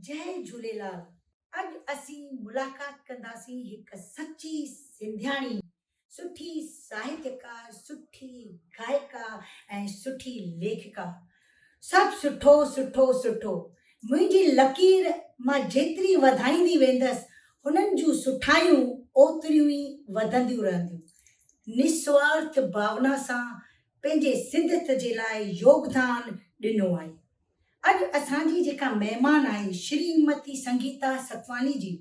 जय झूलेलाल। अॼु असीं मुलाक़ात कंदासीं हिकु सची सिंधियाणी, सुठी साहित्यकार, सुठी गायिका ऐं सुठी लेखिका। सभु सुठो सुठो सुठो। मुंहिंजी लकीर मां जेतिरी वधाईंदी वेंदसि, हुननि जूं सुठायूं ओतिरियूं ई वधंदियूं रहंदियूं। निस्वार्थ भावना सां पंहिंजे सिंधियत जे लाइ योगदान ॾिनो आहे। अॼु असांजी जेका महिमान आहे श्रीमती संगीता सतवानी जी।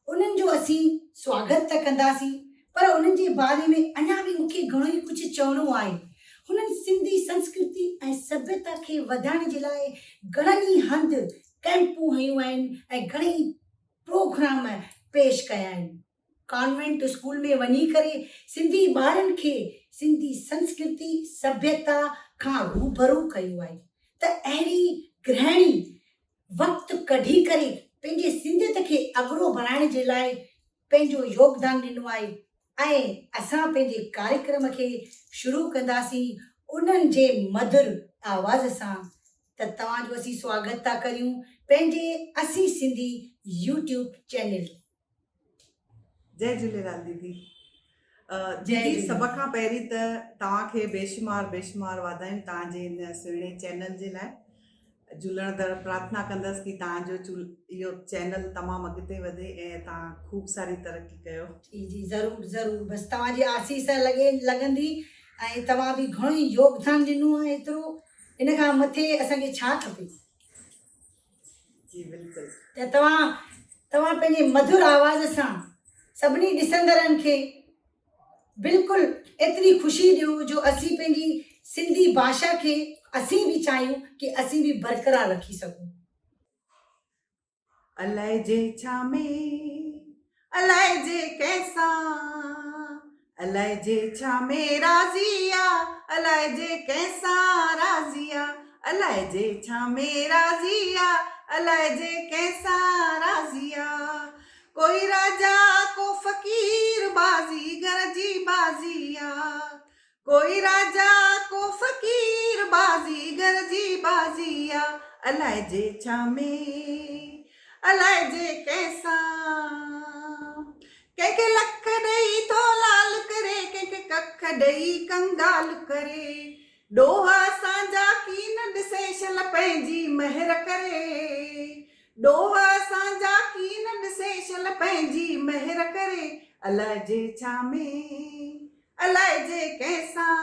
उन्हनि जो असीं स्वागत त कंदासीं, पर उन्हनि जे बारे में अञा बि मूंखे घणो ई कुझु चवणो आहे। हुननि सिंधी संस्कृति ऐं सभ्यता खे वधाइण जे लाइ घणनि ई हंधि कैंपूं हयूं आहिनि ऐं घणेई प्रोग्राम पेश कया आहिनि। कॉन्वेंट स्कूल में वञी करे सिंधी ॿारनि खे सिंधी संस्कृति सभ्यता खां रूबरू कयो आहे। त अहिड़ी गृहिणी वक़्तु कढी करे पंहिंजे सिंधियत खे अॻिरो बढ़ाइण जे लाइ पंहिंजो योगदान ॾिनो आहे ऐं असां पंहिंजे कार्यक्रम खे शुरू कंदासीं उन्हनि जे मधुर आवाज़ सां। त तव्हांजो असीं स्वागत था करियूं पंहिंजे असीं सिंधी यूट्यूब चैनल। जय झूलेलाल दीदी। दीदी सभ खां पहिरीं त तव्हांखे बेशुमार बेशुमार वाधायूं तव्हांजे हिन सुहिणे चैनल जे लाइ। झूलण दर प्रार्थना कंदसि कि तव्हांजो इहो चैनल तमामु अॻिते वधे ऐं तव्हां ख़ूब सारी तरक़ी कयो। जी जी ज़रूरु ज़रूरु, बसि तव्हांजी आसीस लॻंदी ऐं तव्हां बि घणो ई योगदान ॾिनो आहे। एतिरो इन खां मथे असांखे छा खपे। जी बिल्कुलु। त तव्हां पंहिंजे मधुर आवाज़ सां सभिनी ॾिसंदड़नि खे बिल्कुलु एतिरी ख़ुशी ॾियो जो असीं पंहिंजी सिंधी भाषा खे असीं बि चाहियूं कि असीं बि बरक़रार रखी सघूं। अलाए जे छा में, अलाए जे कैसां, अलाए जे छा में राज़िया, अलाए जे कैसां राज़िया, अलाए जे छा में राज़िया, अलाए जे कैसां राज़िया। कोई राजा को फ़कीर बाज़ीगर जी बाज़िया, कोई राजा को फ़कीर बाज़ीगर जी बाज़िया, अलाए जे छा में, अलाए जे कैसां। कंहिंखे लख ॾेई थो लाल करे, कंहिंखे कख ॾेई कंगाल करे, ॾोहा असांजा की न ॾिसे शल पंहिंजी महर करे, ॾोहा असांजा की न ॾिसे शल पंहिंजी महर करे, अलाए जे छा में, अलाए जे कैसां,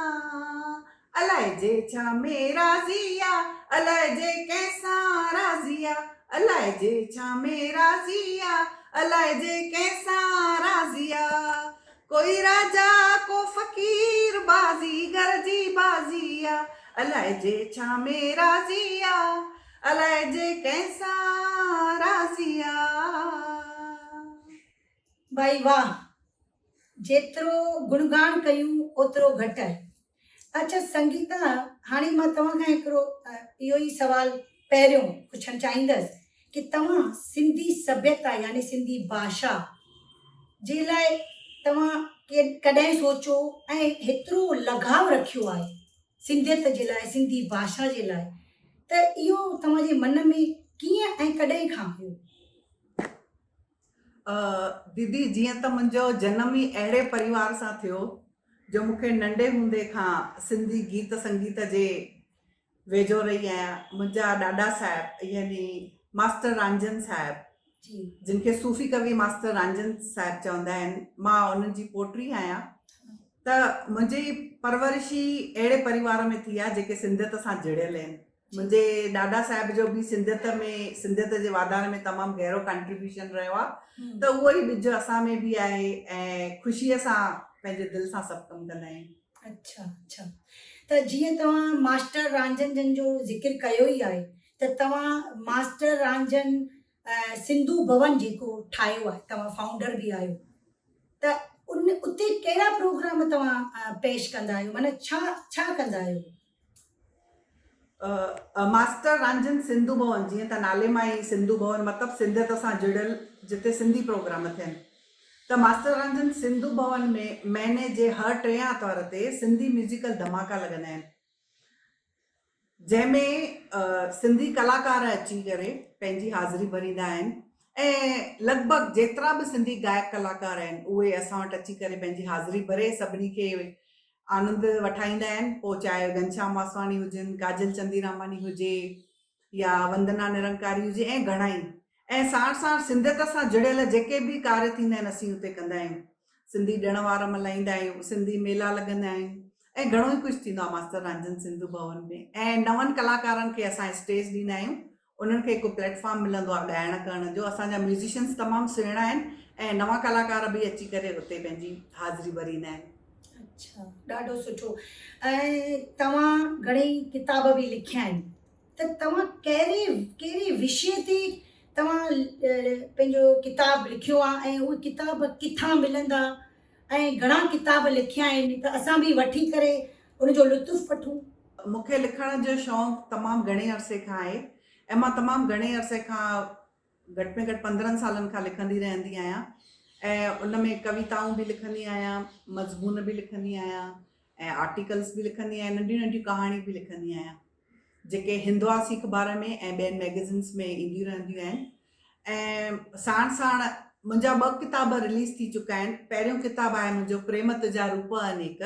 अलाए जे छा में राज़िया, अलाए जे कैसां राज़िया, अलाए जे छा में राज़िया, अलाए जे कैसां राज़िया। कोई राजा को फ़कीर बाज़ीगर जी बाज़िया, अलाए जे छा में राज़िया, अलाए जे कैसां राज़िया। भाई वाह, जेतिरो गुणगान कयूं ओतिरो घटि आहे। अच्छा संगीता, हाणे मां तव्हां खां हिकिड़ो इहो ई सुवालु पहिरियों पुछणु चाहींदसि कि तव्हां सिंधी सभ्यता यानी सिंधी भाषा जे लाइ तव्हां कॾहिं सोचो ऐं हेतिरो लगाव रखियो आहे सिंधियत जे लाइ, सिंधी भाषा जे लाइ, त इहो तव्हांजे मन में कीअं ऐं कॾहिं खां हुयो? दीदी जीअं त मुंहिंजो जनम ई अहिड़े परिवार सां थियो जो मूंखे नंढे हूंदे खां सिंधी गीत संगीत जे वेझो रही आहियां। मुंहिंजा ॾाॾा साहिब यानी मास्टर रांजन साहिब, जिनखे सूफ़ी कवि मास्टर रांजन साहिब चवंदा आहिनि, मां उन्हनि जी पोटी आहियां। त मुंहिंजी परवरिश ई अहिड़े परिवार में थी आहे जेके सिंधियत सां जुड़ियल आहिनि। मुंहिंजे ॾाॾा साहिब जो बि सिंधियत जे वाधारे में तमामु गहरो कंट्रीब्यूशन रहियो आहे। त उहो ई ॿिज असां में बि आहे ऐं ख़ुशीअ सां पंहिंजे दिलि सां सभु कमु कंदा आहियूं। अच्छा अच्छा। त जीअं तव्हां मास्टर रांजन जन जो ज़िक्र कयो ई आहे, त तव्हां मास्टर रांजन सिंधु भवन जेको ठाहियो आहे, तव्हां फाउंडर बि आहियो, त उते कहिड़ा प्रोग्राम तव्हां पेश कंदा आहियो, माना छा कंदा आहियो? मास्टर रंजन सिंधु भवन, जीअं त नाले मां ई सिंधु भवन मतिलबु सिंधियत सां जुड़ियल जिते सिंधी प्रोग्राम थियनि, त मास्टर रंजन सिंधु भवन में महीने जे हर 3 आर्तवार ते सिंधी म्यूज़िकल धमाका लॻंदा आहिनि, जंहिंमें सिंधी कलाकार अची करे पंहिंजी हाज़िरी भरींदा आहिनि ऐं लॻभॻि जेतिरा बि सिंधी गायक कलाकार आहिनि उहे असां वटि अची करे पंहिंजी हाज़िरी भरे सभिनी खे आनंद वठाईंदा आहिनि। पोइ चाहे घनश्याम वासवाणी हुजनि, काजल चंदीरामानी हुजे या वंदना निरंकारी हुजे ऐं घणाई, ऐं साण साण सिंधियत सां जुड़ियल जेके बि कार्य थींदा आहिनि असीं उते कंदा आहियूं। सिंधी ॾिण वार मल्हाईंदा आहियूं, सिंधी मेला लॻंदा आहिनि ऐं घणो ई कुझु थींदो आहे मास्टर रंजन सिंधु भवन में। ऐं नवनि कलाकारनि खे असां स्टेज ॾींदा आहियूं, उन्हनि खे हिकु प्लेटफॉर्म मिलंदो आहे ॻाइण करण जो। असांजा म्यूज़िशियन्स तमामु सुहिणा आहिनि ऐं नवां कलाकार बि अची करे उते पंहिंजी हाज़िरी भरींदा आहिनि। अच्छा, ॾाढो सुठो। ऐं तव्हां घणेई किताब बि लिखिया आहिनि, त तव्हां कहिड़े विषय ते तव्हां पंहिंजो किताब लिखियो आहे ऐं उहे किताब किथां मिलंदा ऐं घणा किताब लिखिया आहिनि, त असां बि वठी करे उनजो लुत्फ़ वठूं? मूंखे लिखण जो शौक़ु तमामु घणे अरसे खां आहे ऐं मां तमामु घणे अरसे खां घटि में घटि 15 सालनि खां लिखंदी रहंदी आहियां ऐं उन में कविताऊं बि लिखंदी आहियां, मज़मून बि लिखंदी आहियां ऐं आर्टिकल्स बि लिखंदी आहियां, नंढियूं नंढियूं कहाणियूं बि लिखंदी आहियां जेके हिंदवासी अख़बार में ऐं ॿियनि मैगज़िन्स में ईंदियूं रहंदियूं आहिनि। ऐं साण साण मुंहिंजा 2 किताब रिलीज़ थी चुका आहिनि। पहिरियों किताबु आहे मुंहिंजो प्रेम तुंहिंजा रूप अनेक,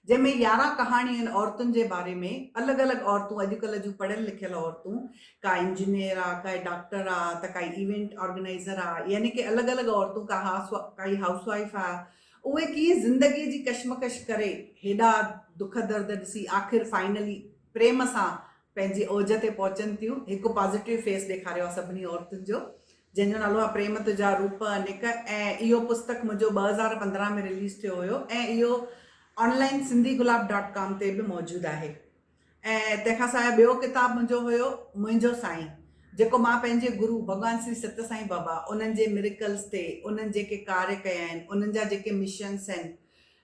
जंहिंमें 11 कहाणियूं आहिनि औरतुनि जे बारे में, अलॻि अलॻि औरतूं, अॼुकल्ह जूं पढ़ियल लिखियल औरतूं, का इंजीनियर आहे, का डॉक्टर आहे, त काई इवेंट ऑर्गेनाइज़र आहे, यानी कि अलॻि अलॻि औरतूं, काई हाउसवाइफ आहे, उहे कीअं ज़िंदगीअ जी कशमकश करे हेॾा दुख दर्द ॾिसी आख़िर फाइनली प्रेम सां पंहिंजी ओज ते पहुचनि थियूं। हिकु पॉज़िटिव फेस ॾेखारियो आहे सभिनी औरतुनि जो, जंहिंजो नालो आहे प्रेम तुंहिंजा रूप अनेक। ऐं इहो पुस्तक मुंहिंजो 2015 में रिलीज़ थियो हुयो ऐं इहो ऑनलाइन sindhigulab.com ते बि मौजूदु आहे। ऐं तंहिंखां सवाइ ॿियो किताबु मुंहिंजो हुयो मुंहिंजो साईं, जेको मां पंहिंजे गुरु भॻवान श्री सत्य साईं बाबा, उन्हनि जे मिरेकल्स ते, उन्हनि जेके कार्य कया आहिनि, उन्हनि जा जेके मिशन्स आहिनि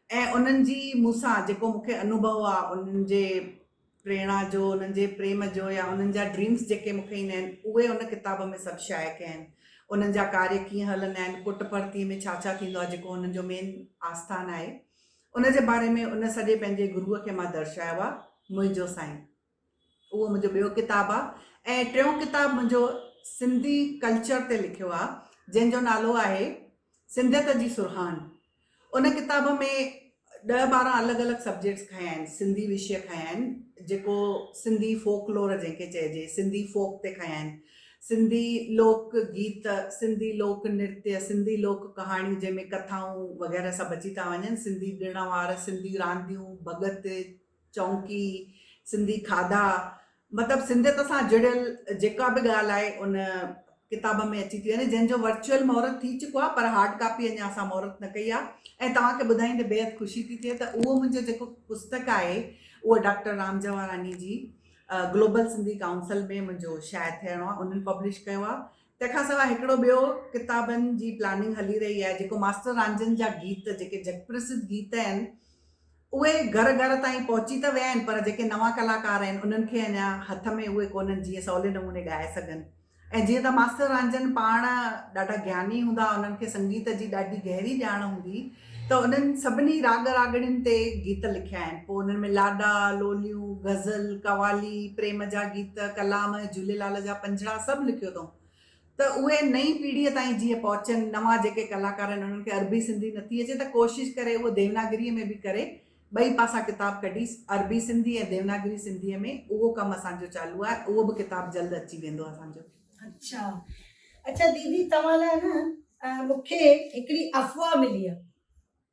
ऐं उन्हनि जी मूंसां जेको मूंखे अनुभव आहे, उन्हनि जे प्रेरणा जो, उन्हनि जे प्रेम जो या उन्हनि जा ड्रीम्स जेके मूंखे ईंदा आहिनि, उहे उन किताब में सभु शाया कया आहिनि। उन्हनि जा कार्य कीअं हलंदा आहिनि, पुटपर्तीअ में छा छा थींदो आहे, जेको उन्हनि जो मेन आस्थान आहे, उन जे बारे में उन सॼे पंहिंजे गुरूअ खे मां दर्शायो आहे, मुंहिंजो साईं। उहो मुंहिंजो ॿियो किताबु आहे। ऐं टियों किताबु मुंहिंजो सिंधी कल्चर ते लिखियो आहे, जंहिंजो नालो आहे सिंधियत जी सुरहान। उन किताब में 10-12 अलॻि अलॻि सब्जेक्ट्स खया आहिनि, सिंधी विषय खया आहिनि, जेको सिंधी फोकलोर जंहिंखे चइजे, सिंधी फोक ते खया आहिनि, सिंधी लोक गीत, सिंधी लोक नृत्य, सिंधी लोक कहाणियूं जंहिंमें कथाऊं वग़ैरह सभु अची था वञनि, सिंधी ॾिण वार, सिंधी रांदियूं, भॻत, चौंकी, सिंधी खाधा, मतिलबु सिंधियत सां जुड़ियल जेका बि ॻाल्हि आहे उन किताब में अची थी वञे, जंहिंजो वर्चुअल महूरत थी चुको आहे, पर हार्ड कापी अञा असां महूरत न कई आहे। ऐं तव्हांखे ॿुधाईंदे बेहदि ख़ुशी थी थिए त उहो मुंहिंजो जेको पुस्तक आहे उहो डॉक्टर राम जवारानी जी ग्लोबल सिंधी काउंसिल में मुंहिंजो शायदि थियणो आहे, उन्हनि पब्लिश कयो आहे। तंहिंखां सवाइ हिकिड़ो ॿियो किताबनि जी प्लानिंग हली रही आहे, जेको मास्टर रंजन जा गीत, जेके जगप्रसिद्ध गीत आहिनि, उहे घर घर ताईं पहुची त विया आहिनि, पर जेके नवां कलाकार आहिनि उन्हनि खे अञा हथ में उहे कोन्हनि जीअं सवले नमूने ॻाए सघनि। ऐं जीअं त मास्टर रंजन पाण ॾाढा ज्ञानी हूंदा, उन्हनि खे संगीत जी ॾाढी गहरी ॼाण हूंदी, त उन्हनि सभिनी राग रागड़ियुनि ते गीत लिखिया आहिनि। पोइ उन्हनि में लाॾा, लोलियूं, गज़ल, कवाली, प्रेम जा गीत, कलाम, झूलेलाल जा पंजड़ा सभु लिखियो अथऊं। त उहे नई पीढ़ीअ ताईं जीअं पहुचनि, नवां जेके कलाकार आहिनि उन्हनि खे अरबी सिंधी नथी अचे, त कोशिशि करे उहो देवनागरीअ में बि करे, ॿई पासा किताब कढी, अरबी सिंधी ऐं देवनागरी सिंधीअ में, उहो कमु असांजो चालू आहे। उहो बि किताबु जल्द अची वेंदो असांजो। अच्छा दीदी, तव्हां लाइ न मूंखे हिकिड़ी अफ़वाह मिली आहे,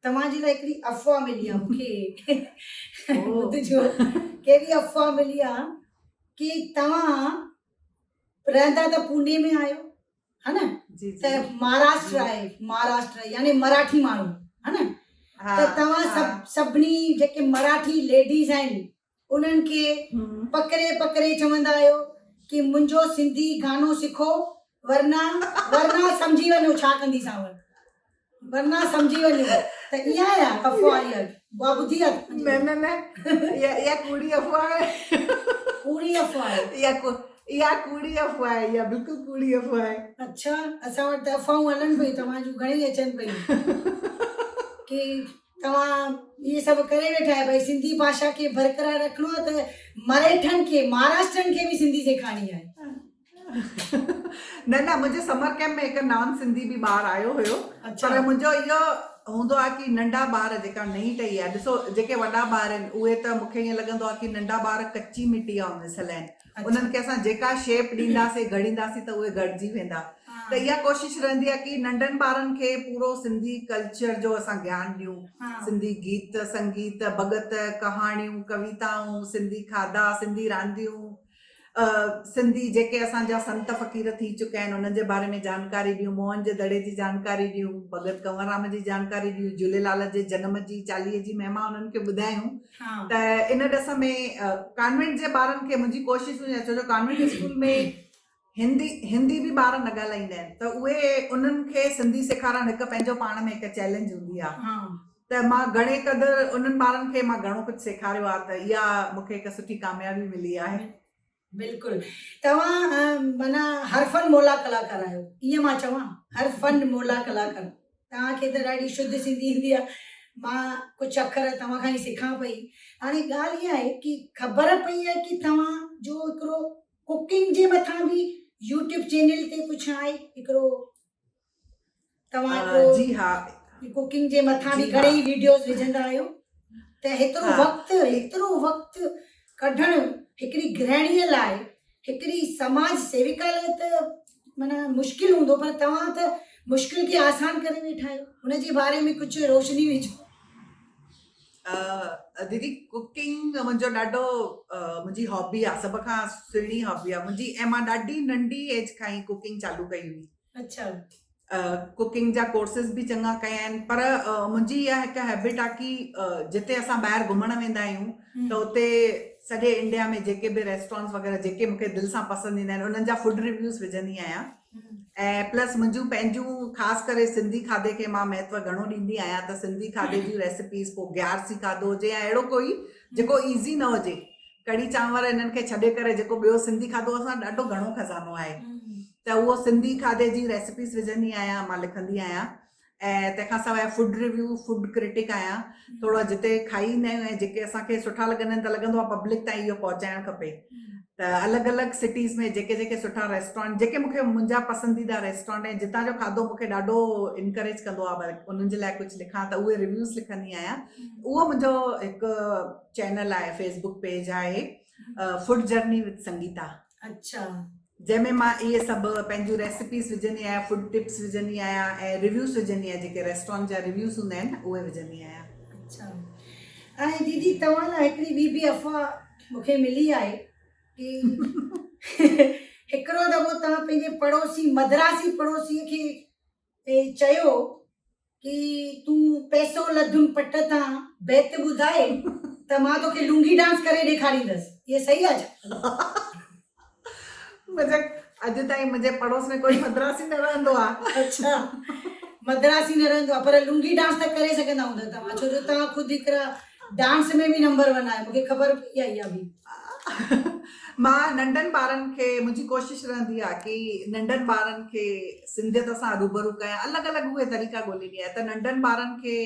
तव्हांजे लाइ हिकिड़ी अफ़वाह मिली आहे मूंखे। ॿुधिजो, कहिड़ी अफ़वाह मिली आहे कि तव्हां रहंदा त पुणे में आहियो, है न, त महाराष्ट्र आहे, महाराष्ट्र यानी मराठी माण्हू, है न, त तव्हां सभिनी जेके मराठी लेडीज़ आहिनि उन्हनि खे पकड़े पकड़े चवंदा आहियो कि मुंहिंजो सिंधी गानो सिखो वरना सम्झी वञो छा कंदीसांव, वरना सम्झी वञो त ईअं आहे अफ़वाह इहा बुआ ॿुधी आहे न इहा कूड़ी अफ़वाह आहे, पूरी अफ़वाह आहे। इहा कूड़ी अफ़वाह आहे, इहा बिल्कुलु कूड़ी अफ़वाह आहे। अच्छा, असां वटि त अफ़वाहूं हलनि पियूं, तव्हां जूं घणेई अचनि पियूं की तव्हां इहे सभु करे वेठा आहियो भई सिंधी भाषा खे बरक़रार रखिणो आहे त मरेठनि खे महाराष्ट्रनि खे बि सिंधी सेखारणी आहे। न मुंहिंजे समर कैम्प में हिकु नॉन सिंधी बि ॿार आयो हुयो, पर मुंहिंजो इहो हूंदो आहे की नंढा ॿार जेका नई टही आहे, ॾिसो जेके वॾा ॿार आहिनि उहे त मूंखे ईअं लॻंदो आहे की नंढा ॿार कच्ची मिटी आहे मिसल आहिनि, उन्हनि खे असां जेका शेप ॾींदासीं घड़ींदासीं त उहे गॾिजी वेंदा। त इहा कोशिशि रहंदी आहे की नंढनि ॿारनि खे पूरो सिंधी कल्चर जो असां ज्ञान ॾियूं, सिंधी गीत संगीत भॻत कहाणियूं कविताऊं सिंधी खाधा सिंधी रांदियूं सिंधी जेके असांजा संत फ़क़ीर थी चुका आहिनि उन्हनि जे बारे में जानकारी ॾियूं, मोहन जे दड़े जी जानकारी ॾियूं, भॻत कंवरराम जी जानकारी ॾियूं, झूलेलाल जे जनम जी चालीहे जी महिमा उन्हनि खे ॿुधायूं। त इन ॾिस में कॉन्वेंट जे ॿारनि खे मुंहिंजी कोशिशि हुई, छो जो कॉन्वेंट स्कूल में हिंदी बि ॿार न ॻाल्हाईंदा आहिनि, त उहे उन्हनि खे सिंधी सेखारणु हिकु पंहिंजो पाण में हिकु चैलेंज हूंदी आहे। त मां घणे क़दुरु उन्हनि ॿारनि खे मां घणो कुझु सेखारियो आहे, त इहा मूंखे हिकु सुठी कामयाबी मिली आहे। बिल्कुलु, तव्हां माना हर फन मोला कलाकार आहियो, ईअं मां चवां हर फन मोला कलाकार, तव्हांखे त ॾाढी शुद्ध सिंधी ईंदी आहे, मां कुझु अखर तव्हां खां ई सिखां पई। हाणे ॻाल्हि इहा आहे की ख़बर पई आहे की तव्हां जो हिकिड़ो कुकिंग जे मथां बि यूट्यूब चैनल ते कुझु आहे हिकिड़ो, तव्हां जी हा कुकिंग जे मथां बि घणेई वीडियोस विझंदा आहियो, त हेतिरो वक़्तु कढणु हिकिड़ी गृहिणीअ लाइ हिकिड़ी समाज सेविका लाइ त माना मुश्किल हूंदो, पर तव्हां त मुश्किल खे आसान करे वेठा आहियो, हुनजे बारे में कुझु रोशनी विझो। दीदी कुकिंग मुंहिंजो ॾाढो मुंहिंजी हॉबी आहे, सभ खां सुहिणी हॉबी आहे मुंहिंजी, ऐं मां ॾाढी नंढी एज खां ई कुकिंग चालू कई हुई। अच्छा, कुकिंग जा कोर्सिस बि चङा कया आहिनि, पर मुंहिंजी इहा हिकु हैबिट आहे की जिते असां ॿाहिरि घुमणु वेंदा आहियूं त उते सॼे इंडिया में जेके बि रेस्टोरेंट्स वग़ैरह जेके मूंखे दिलि सां पसंदि ईंदा आहिनि उन्हनि जा फूड रिव्यूज़ विझंदी आहियां, ऐं प्लस मुंहिंजूं पंहिंजूं ख़ासि करे सिंधी खाधे खे मां महत्व घणो ॾींदी आहियां, त सिंधी खाधे जूं रेसिपीज़, पोइ ग्यारसी खाधो हुजे या अहिड़ो कोई जेको ईज़ी न हुजे, कढ़ी चांवर इन्हनि खे छॾे करे जेको ॿियो सिंधी खाधो असां ॾाढो घणो खज़ानो आहे, त उहो सिंधी खाधे जी रेसिपीज़ विझंदी आहियां, मां लिखंदी आहियां। ऐं तंहिंखां सवाइ फूड रिव्यू फूड क्रिटिक आहियां, थोरो जिते खाई ईंदा आहियूं ऐं जेके असांखे सुठा लॻंदा आहिनि त लॻंदो आहे पब्लिक ताईं इहो पहुचाइणु खपे, त अलॻि अलॻि सिटीज़ में जेके जेके सुठा रेस्टोरेंट जेके मूंखे मुंहिंजा पसंदीदा रेस्टोरेंट ऐं जितां जो खाधो मूंखे ॾाढो इनकरेज कंदो आहे भई उन्हनि जे लाइ कुझु लिखां, त उहे रिव्यूज़ लिखंदी आहियां। उहो मुंहिंजो हिकु चैनल आहे, फेसबुक पेज आहे, फूड जर्नी विद संगीता। अच्छा, जंहिंमें मां इहे सभु पंहिंजूं रेसिपीज़ विझंदी आहियां, फूड टिप्स विझंदी आहियां ऐं रिव्यूज़ विझंदी आहियां, जेके रेस्टोरेंट जा रिव्यूज़ हूंदा आहिनि उहे विझंदी आहियां। अच्छा, ऐं दीदी तव्हां लाइ हिकिड़ी ॿी अफ़वाह मूंखे मिली आहे की हिकिड़ो दफ़ो तव्हां पंहिंजे पड़ोसी मद्रासी पड़ोसीअ खे चयो की तूं पैसो लधुम पट तां बैत ॿुधाए त मां तोखे लुंगी डांस करे ॾेखारींदसि, इहे सही आहे छा? अॼु ताईं मुंहिंजे पड़ोस में कोई मद्रासी न रहंदो आहे। अच्छा, मद्रासी न रहंदो आहे, पर लुंगी डांस त करे सघंदा हूंदा तव्हां, छो जो तव्हां ख़ुदि हिकिड़ा डांस में बि नंबर 1 आहे, मूंखे ख़बर पई आहे इहा बि। मां नंढनि ॿारनि खे मुंहिंजी कोशिशि रहंदी आहे की नंढनि ॿारनि खे सिंधियत सां रूबरू कयां, अलॻि अलॻि उहे तरीक़ा ॻोल्हींदी आहियां, त नंढनि ॿारनि खे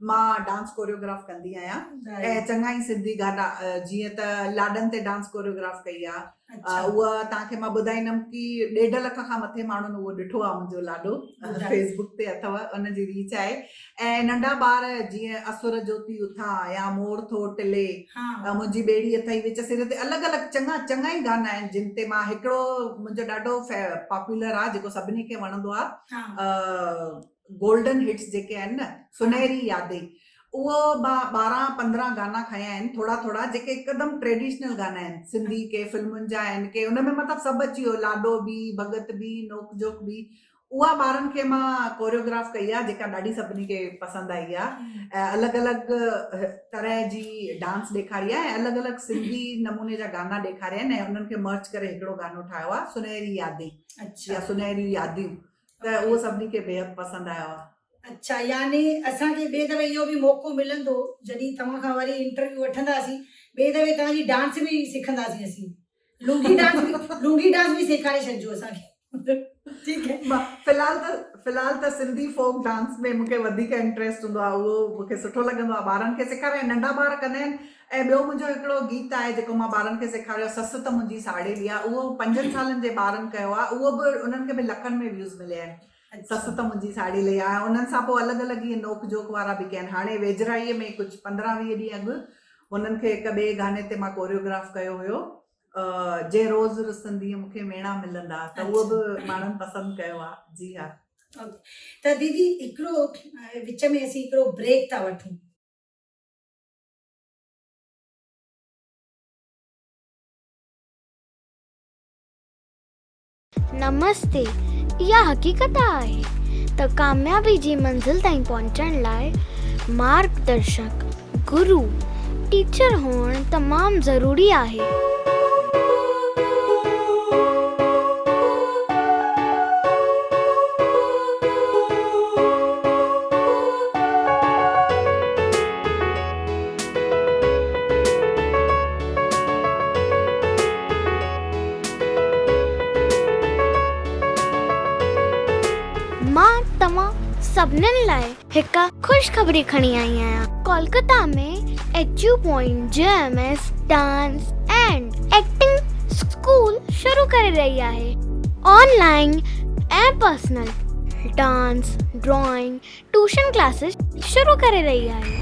मां डांस कोरियोग्राफ कंदी आहियां, ऐं चङा ई सिंधी गाना, जीअं त लाॾनि ते डांस कोरियोग्राफ कई आहे, उहा तव्हांखे मां ॿुधाईंदमि की 1.5 लख खां मथे माण्हुनि उहो ॾिठो आहे मुंहिंजो लाॾो, फेसबुक ते अथव, उनजी रीच आहे। ऐं नंढा ॿार जीअं असुर ज्योति उथा या मोर थो टिले, मुंहिंजी ॿेड़ी अथई विच सिर ते, अलॻि अलॻि चङा ई गाना आहिनि जिन ते मां, हिकिड़ो मुंहिंजो ॾाढो पॉपुलर आहे जेको सभिनी खे वणंदो आहे, गोल्डन हिट्स जेके आहिनि न, सुनहरी यादें, उहो मां 12-15 गाना खया आहिनि, थोड़ा थोड़ा, जेके हिकदमि ट्रेडिशनल गाना आहिनि, सिंधी के फिल्मुनि जा आहिनि, के उनमें मतिलबु सभु अची वियो, लाॾो बि, भॻत बि, नोक जोक बि, उहा ॿारनि खे मां कोरियोग्राफ कई आहे, जेका ॾाढी सभिनी खे पसंदि आई आहे। ऐं अलॻि अलॻि तरह जी डांस ॾेखारी आहे ऐं अलॻि अलॻि सिंधी नमूने जा गाना ॾेखारिया आहिनि ऐं उन्हनि खे मर्ज करे हिकिड़ो गानो ठाहियो आहे, सुनहरी यादें या सुनहरियूं यादियूं। त उहो सभिनी खे बेहद पसंदि आयो आहे। अच्छा, यानी असांखे ॿिए दफ़े इहो बि मौक़ो मिलंदो जॾहिं तव्हां खां वरी इंटरव्यू वठंदासीं, ॿिए दफ़े तव्हांजी डांस बि सिखंदासीं असीं। लुंगी डांस बि सेखारे छॾिजो असांखे। ठीक है। फिलहाल त सिंधी फोक डांस में मूंखे वधीक इंट्रेस्ट हूंदो आहे, उहो मूंखे सुठो लॻंदो आहे ॿारनि खे सेखारे। नंढा ॿार कंदा आहिनि। ऐं ॿियो मुंहिंजो हिकिड़ो गीत आहे जेको मां ॿारनि खे सेखारियो, ससु त मुंहिंजी साड़ेली आहे। उहो 5 सालनि जे ॿारनि कयो आहे, उहो बि उन्हनि खे बि लखनि में व्यूज़ मिलिया आहिनि। ससु त मुंहिंजी साड़ेली आहे। उन्हनि सां पोइ अलॻि अलॻि इहे नोक जोक वारा बि कया आहिनि। हाणे वेझराईअ में कुझु 15-20 ॾींहं अॻु उन्हनि खे हिकु ॿिए गाने ते मां कोरियोग्राफ कयो हुयो, जे रोज़ रुसंदीअ मूंखे मेणा मिलंदा, त उहो बि माण्हुनि पसंदि कयो आहे। जी हा। त दीदी हिकिड़ो विच में असीं हिकिड़ो ब्रेक था वठूं। नमस्ते, इहा हक़ीक़त आहे त कामयाबी जी मंज़िल ताईं पहुचण लाइ मार्गदर्शक, गुरु, टीचर हुअणु तमामु ज़रूरी आहे। मां तव्हां सभिनीनि लाइ हिकु ख़ुशख़बरी खणी आई आहियां। कोलकाता में HU point JMS dance and acting school शुरू करे रही आहे। ऑनलाइन ऐं personal dance, drawing, tuition classes शुरू करे रही आहे।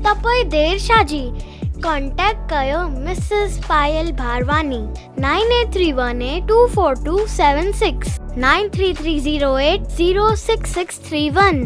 त पोइ देर छा जी, कॉन्टेक्ट कयो मिसिस पायल भारवानी 9831824276 9330806631।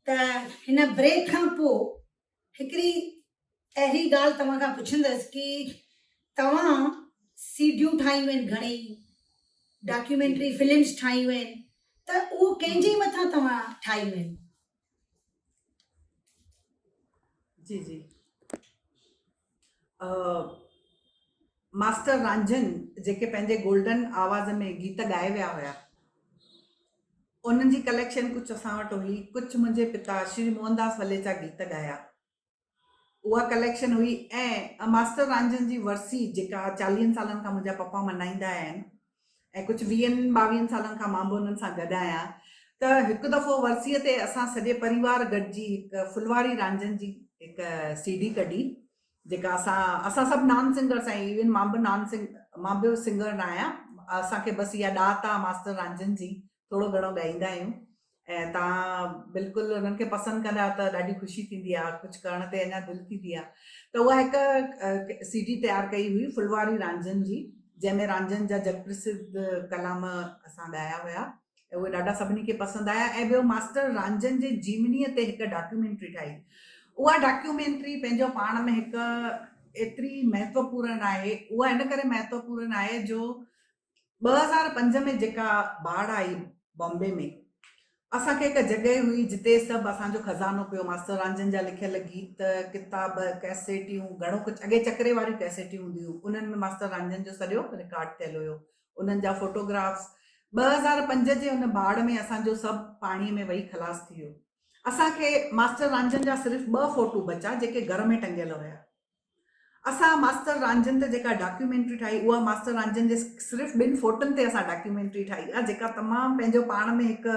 त हिन ब्रेक खां पोइ हिकिड़ी अहिड़ी ॻाल्हि तव्हां खां पुछंदसि कि तव्हां सीडियूं ठाहियूं आहिनि, घणेई डॉक्यूमेंट्री फिल्म्स ठाहियूं आहिनि, त उहो कंहिंजे मथां तव्हां ठाहियूं आहिनि? जी जी। मास्टर रांझन जेके पंहिंजे गोल्डन आवाज़ में गीत ॻाए विया हुया, उन्हनि जी कलेक्शन कुझु असां वटि हुई। कुझु मुंहिंजे पिता श्री मोहनदास वलेचा गीत ॻाया, उहा कलेक्शन हुई। ऐं मास्टर रांझन जी वरसी जेका 40 सालनि खां मुंहिंजा पप्पा मल्हाईंदा आहिनि ऐं कुझु 20-22 सालनि खां मां बि उन्हनि सां गॾु आहियां। त हिकु दफ़ो वरसीअ ते असां सॼे परिवार गॾिजी हिकु फुलवारी रांझन जी हिकु CD कढी, जेका असां सभु नॉन सिंगर्स आहियूं, इवन मां बि नॉन मां ॿियो सिंगर न आहियां, असांखे बसि इहा ॾात आहे मास्टर रांझनि जी, थोरो घणो ॻाईंदा आहियूं। ऐं तव्हां बिल्कुलु उन्हनि खे पसंदि कंदा त ॾाढी ख़ुशी थींदी आहे, कुझु करण ते अञा दिलि थींदी आहे। त उहा हिकु CD तयारु कई हुई फुलवारी रांझनि जी, जंहिंमें रांझनि जा जगप्रसिद्ध कलाम असां ॻाया हुया, ऐं उहे ॾाढा सभिनी खे पसंदि आया। ऐं ॿियो मास्टर रांझनि जे जीवनीअ ते हिकु डॉक्यूमेंट्री ठाही। उहा डॉक्यूमेंट्री पंहिंजो पाण में हिकु एतिरी महत्वपूर्ण आहे, उहा इन करे महत्वपूर्ण आहे जो 2005 में जेका बाढ़ आई बॉम्बे में, असांखे हिकु जॻह हुई जिते सभु असांजो खज़ानो पियो, मास्टर रांझनि जा लिखियल गीत, किताब, कैसेटियूं, घणो कुझु। अॻे चकरे वारियूं कैसेटियूं हूंदियूं हुयूं, उन्हनि में मास्टर रांझनि जो सॼो रिकॉर्ड थियल हुयो, उन्हनि जा फोटोग्राफ्स। 2005 जे हुन बाढ़ में असांजो सभु पाणीअ में वही ख़लास थी वियो। असांखे मास्टर रांझनि जा सिर्फ़ु 2 फोटो बचा जेके घर में टंगियल हुया। असां मास्टर रांझनि ते जेका डॉक्यूमेंट्री ठाही, उहा मास्टर रांझनि जे सिर्फ़ु 2 फोटनि ते असां डॉक्यूमेंट्री ठाही आहे, जेका तमामु पंहिंजो पाण में हिकु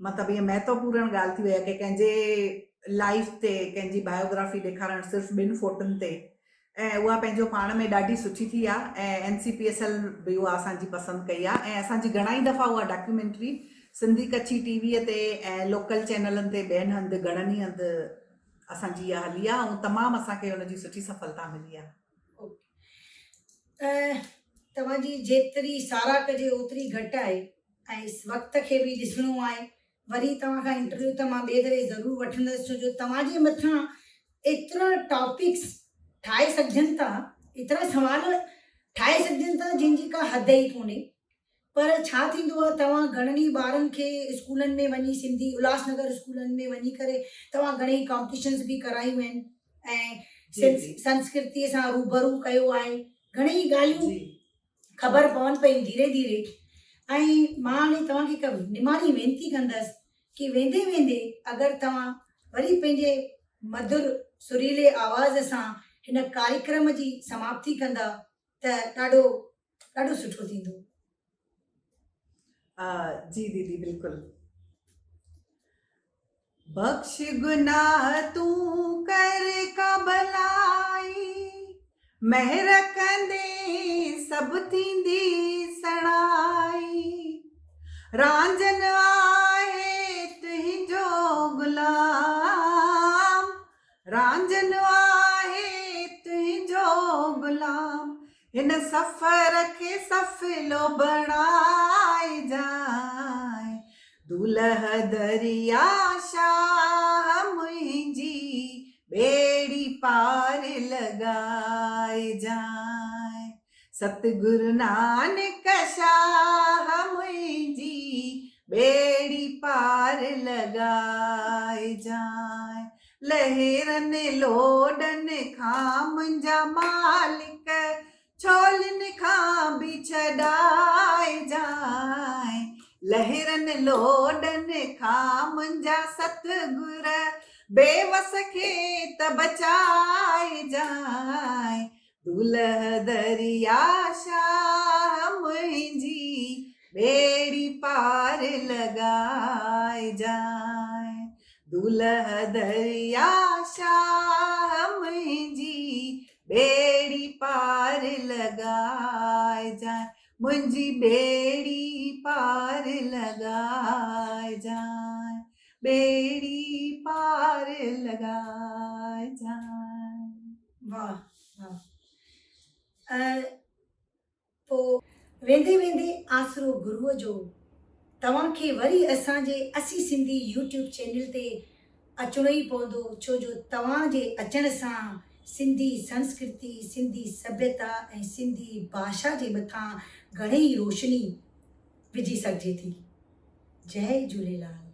मतिलबु इहा महत्वपूर्ण ॻाल्हि थी वई आहे कि कंहिंजे लाइफ ते कंहिंजी बायोग्राफी ॾेखारणु सिर्फ़ु 2 फोटनि ते, ऐं उहा पंहिंजो पाण में ॾाढी सुठी थी आहे। ऐं NCPSL बि उहा असांजी पसंदि कई आहे, ऐं असांजी घणाई दफ़ा उहा डॉक्यूमेंट्री सिंधी कच्छी टीवीअ ते ऐं लोकल चैनलनि ते ॿियनि हंधि घणनि ई हंधि असांजी इहा हली आहे, ऐं तमामु असांखे हुनजी सुठी सफलता मिली आहे। तव्हांजी जेतिरी साराह कजे ओतिरी घटि आहे, ऐं इस वक़्त खे बि ॾिसणो आहे। वरी तव्हां खां इंटरव्यू त मां ॿिए दफ़े ज़रूरु वठंदसि, छो जो तव्हांजे मथां एतिरा टॉपिक्स ठाहे सघजनि था, एतिरा सवाल ठाहे सघजनि था जंहिंजी का हद ई कोन्हे। पर छा थींदो आहे, तव्हां घणनि ई ॿारनि खे स्कूलनि में वञी, सिंधी उल्हासनगर स्कूलनि में वञी करे तव्हां घणेई कॉम्पिटिशन्स बि करायूं आहिनि, ऐं संस्कृतीअ सां रूबरू कयो आहे, घणेई ॻाल्हियूं ख़बर पवनि पयूं धीरे धीरे। ऐं मां हाणे तव्हांखे हिकु निमाणी वेनिती कंदसि कि वेंदे वेंदे अगरि तव्हां वरी पंहिंजे मधुर सुरीले आवाज़ सां हिन कार्यक्रम जी समाप्ति कंदा त ॾाढो ॾाढो सुठो थींदो। जी दीदी, बिल्कुलु। बख्श गुनाह तू कर का भलाई, महर कंदे सब थींदी सणाई, रांझन आहे तुंहिंजो गुलाम, रांझन आहे तुंहिंजो गुलाम, हिन सफ़र खे सफ़लो बणाए जाए, दुलह दरिया शाह मुंहिंजी बेड़ी पार लॻाए जाए, सतगुरु नानक शाह मुंहिंजी बेड़ी पार लॻाए जाए, लहरनि लोडनि खां मुंहिंजा मालिक, छोलनि खां बि छॾाए जाए, लहरनि लोडनि खां मुंहिंजा सतगुर, बेवस खे त बचाए जाए, दुलह दरिया शाह मुंहिंजी बेड़ी पार लॻाए जाए, दुलह दरिया शाह मुंहिंजी बेड़ी पार लॻाए जाए, मुंहिंजी बेड़ी पार लॻाए जाए, बेड़ी पार लॻाए जाए। वाह वाह। पोइ वेंदे वेंदे आसरो गुरूअ जो तव्हांखे वरी असांजे असी सिंधी यूट्यूब चैनल ते अचिणो ई पवंदो, छो जो तव्हांजे अचण सां सिंधी संस्कृति, सिंधी सभ्यता ऐं सिंधी भाषा जे मथां घणेई रोशनी विझी सघिजे थी। जय झूलेलाल।